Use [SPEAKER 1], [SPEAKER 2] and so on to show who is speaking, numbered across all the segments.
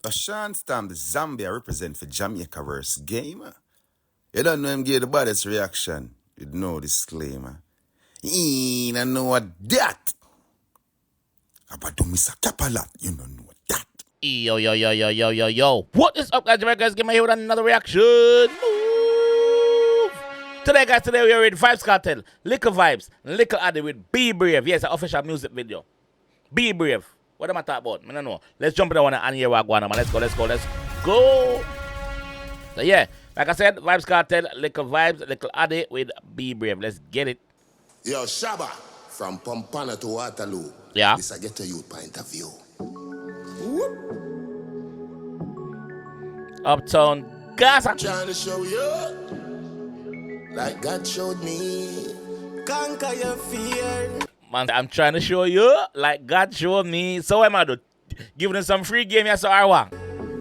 [SPEAKER 1] A Sean Stam, the Zambia represent for JAMAICA'S game. You don't know him give the baddest reaction. You know disclaimer. He don't know what that. About to miss a capalat, you don't know that.
[SPEAKER 2] Yo. What is up, guys? JAMAICA'S game here with another reaction. Move. Today we are with Vybz Kartel, Likkle Vybz, Likkle Addi with Be Brave. Yes, an official music video. Be Brave. What am I talking about? I don't know. Let's jump in the one and hear what going on, man. Let's go. So yeah, like I said, Vybz Kartel, Likkle Vybz, Likkle Addi with Be Brave. Let's get it.
[SPEAKER 3] Yo, Shabba, from Pompana to Waterloo.
[SPEAKER 2] Yeah.
[SPEAKER 3] This I get to you point of view.
[SPEAKER 2] Uptown Gaza.
[SPEAKER 3] I'm trying to show you, like God showed me, conquer your fear.
[SPEAKER 2] Man, I'm trying to show you, like God showed me. So what am I do? Giving them some free game, yes, or I want.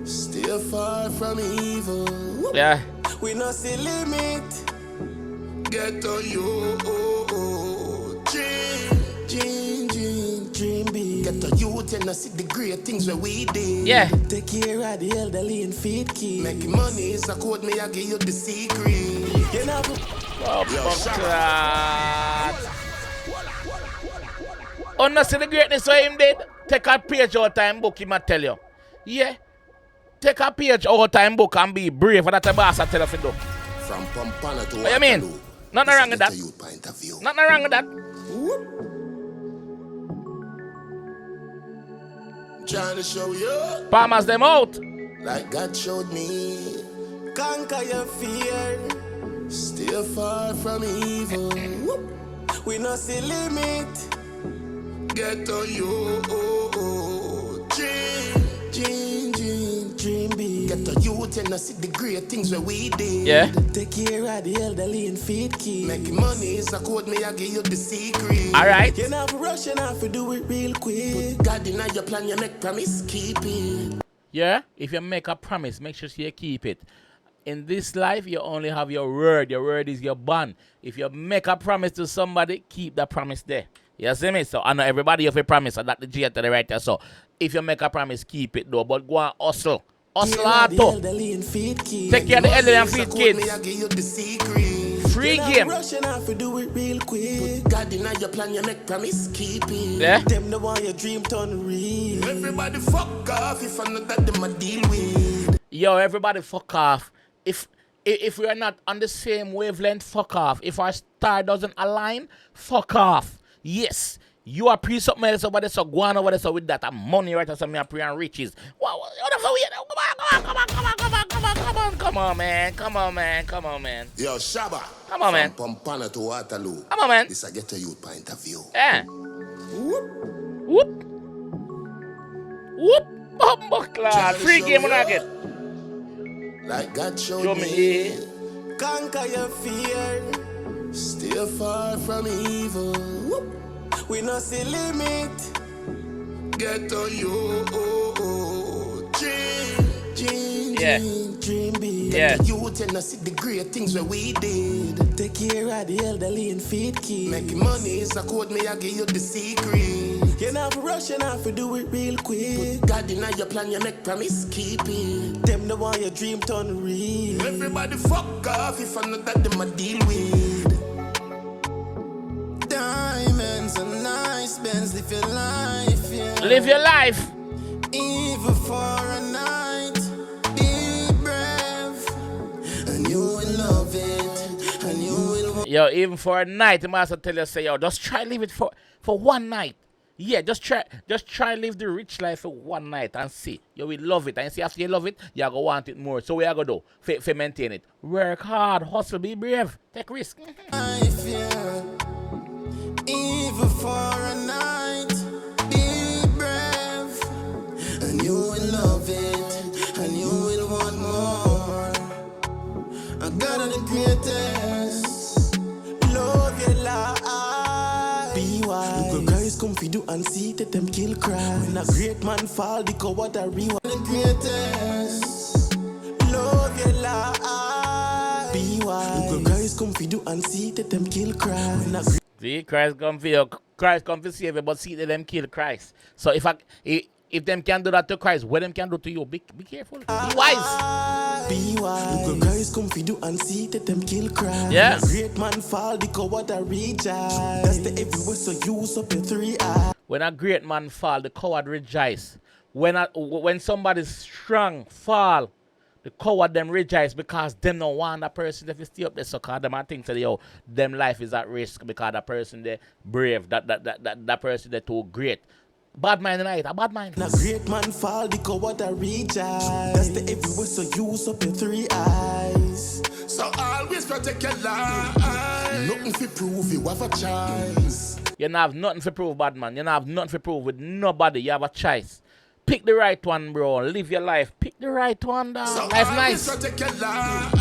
[SPEAKER 3] Stay far from evil.
[SPEAKER 2] Yeah.
[SPEAKER 3] We no see limit. Get to you, dream big. Get to you, and see the great things where we did.
[SPEAKER 2] Yeah.
[SPEAKER 3] Take care of the elderly and feed kids. Making money is a code, me I give you the secret. You know.
[SPEAKER 2] Oh, no, see the greatness of him did? Take a page out time book, him I tell you. Yeah. Take a page out time book and be brave. For that the boss I tell you to do.
[SPEAKER 3] From Pompana to
[SPEAKER 2] what you mean? Nothing wrong with that. Nothing wrong with that.
[SPEAKER 3] Trying to show you.
[SPEAKER 2] Palmas them out.
[SPEAKER 3] Like God showed me. Conquer your fear. Stay far from evil. We no see limit. Get to you, dream big. Get to you, and see the great things where we did.
[SPEAKER 2] Yeah.
[SPEAKER 3] Take care of the elderly and feed kids. Making money is a code, me I give you the secret.
[SPEAKER 2] All right.
[SPEAKER 3] You never rush enough to do it real quick. Put God in your plan, you make promise, keep it.
[SPEAKER 2] Yeah. If you make a promise, make sure you keep it. In this life, you only have your word. Your word is your bond. If you make a promise to somebody, keep that promise there. You see me? So I know everybody have a promise, and that the G to the right there. So if you make a promise, keep it though. But go and hustle. Hustle hard too. Take care of the elderly and feed kids. Free game.
[SPEAKER 3] God in your plan, you make promise, keep it.
[SPEAKER 2] Yeah.
[SPEAKER 3] Them the one your dream turn real. Everybody fuck off if I know that them a deal with.
[SPEAKER 2] Yo, everybody fuck off. If we are not on the same wavelength, fuck off. If our star doesn't align, fuck off. Yes, you are pre something else over there, so go on over there so with that money right or something pre and riches. What the fuck we come on, man.
[SPEAKER 3] Yo, Shabba.
[SPEAKER 2] Come on, man.
[SPEAKER 3] From Pompana to Waterloo.
[SPEAKER 2] Come on, man.
[SPEAKER 3] This I get to you point of view.
[SPEAKER 2] Yeah. Whoop. Buckler. Free game when I get.
[SPEAKER 3] Like God showed me. Conquer your fear. Stay far from evil. We no see limit. Get to you, dream big.
[SPEAKER 2] Yeah.
[SPEAKER 3] You and see the great things where we did. Take care of the elderly and feed kids. Making money is a code, me I give you the secret. You never rush enough to do it real quick. Put God in your plan, you make promise, keep it. Them the one your dream turn real. Everybody fuck off if I know that them a deal with. Diamonds and nice Benz, live your life, yeah.
[SPEAKER 2] Live your life.
[SPEAKER 3] Even for a night, be brave, and you will love it, and you will.
[SPEAKER 2] Yo, even for a night, the master tell you, say, yo, just try live it for one night. Yeah, just try live the rich life for one night and see. You will love it. And see, after you love it, you go want it more. So we are going to do for maintain it. Work hard, hustle, be brave, take risk.
[SPEAKER 3] Life, yeah. Even for a night, be brave, and you will love it, and you will want more. I got the greatest, love your life. Be wise. Look, guys come for do and see that them kill cry. When a great man fall, the what a rewind. The greatest, love your life. Be wise. Look, guys come for do and see that them kill cry. When a
[SPEAKER 2] See, Christ come for you. Christ come to save you, but see them kill Christ. So if If them can do that to Christ, what them can do to you? Be careful. Be wise.
[SPEAKER 3] Be wise. Look Christ come for do and see that them kill Christ.
[SPEAKER 2] Yeah.
[SPEAKER 3] Great man fall, the coward a rejoice. That's the everywhere, so use up your 3 eyes.
[SPEAKER 2] When a great man fall, the coward rejoice. When somebody's strong fall, the coward them rejoice because them don't want that person if you stay up there. So cause them I think that yo, them life is at risk because that person they brave, that person they too great. Bad mind tonight, a bad mind.
[SPEAKER 3] Now great man fall, the coward a rejoice. That's the everywhere, so use up your 3 eyes. So always protect your life. Nothing to prove you have a choice.
[SPEAKER 2] You don't have nothing to prove, bad man. You don't have nothing to prove with nobody. You have a choice. Pick the right one, bro. Live your life. Pick the right one, dog.
[SPEAKER 3] So
[SPEAKER 2] Life nice.
[SPEAKER 3] protect your life.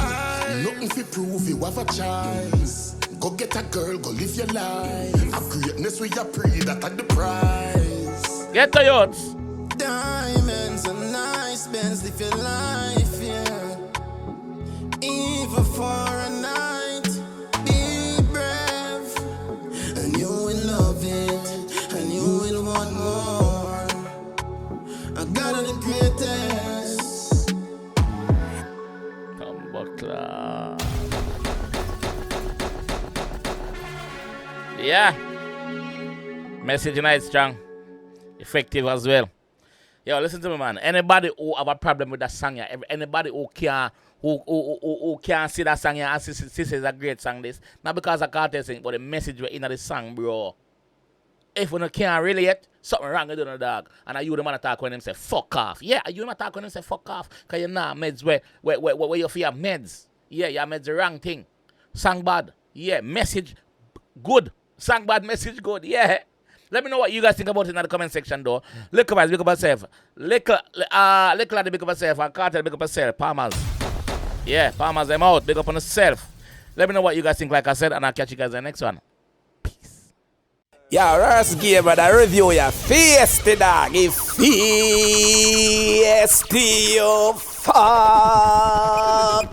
[SPEAKER 3] Nothing to prove you have a choice. Go get a girl, go live your life. A greatness we are pray that at the price.
[SPEAKER 2] Get to yours.
[SPEAKER 3] Diamonds and nice bands, live your life, yeah. Even for a night, be brave. And you will love it, and you will want more. I got the greatest.
[SPEAKER 2] Come back, yeah. Message tonight strong. Effective as well. Yo, listen to me, man. Anybody who have a problem with that song, yeah, anybody who can't see that song, yeah, and this is a great song, this. Not because I can't sing, but the message in the song, bro. If you can't relate, something wrong with the dog. And you the man attack when them say fuck off. Yeah, you the man attack when them say fuck off. Cause you know meds where you feel meds. Yeah, your meds the wrong thing. Song bad. Yeah, message good. Song bad, message good. Yeah. Let me know what you guys think about it in the comment section, though. Likkle, guys, big up yourself. Likkle, big up yourself. And Kartel, big up yourself. Palmers. Yeah, Palmers, them out. Big up on yourself. Let me know what you guys think, like I said, and I'll catch you guys in the next one. Peace.
[SPEAKER 4] Yeah, first game of the review, yeah. Feisty dog. Feisty, you fuck.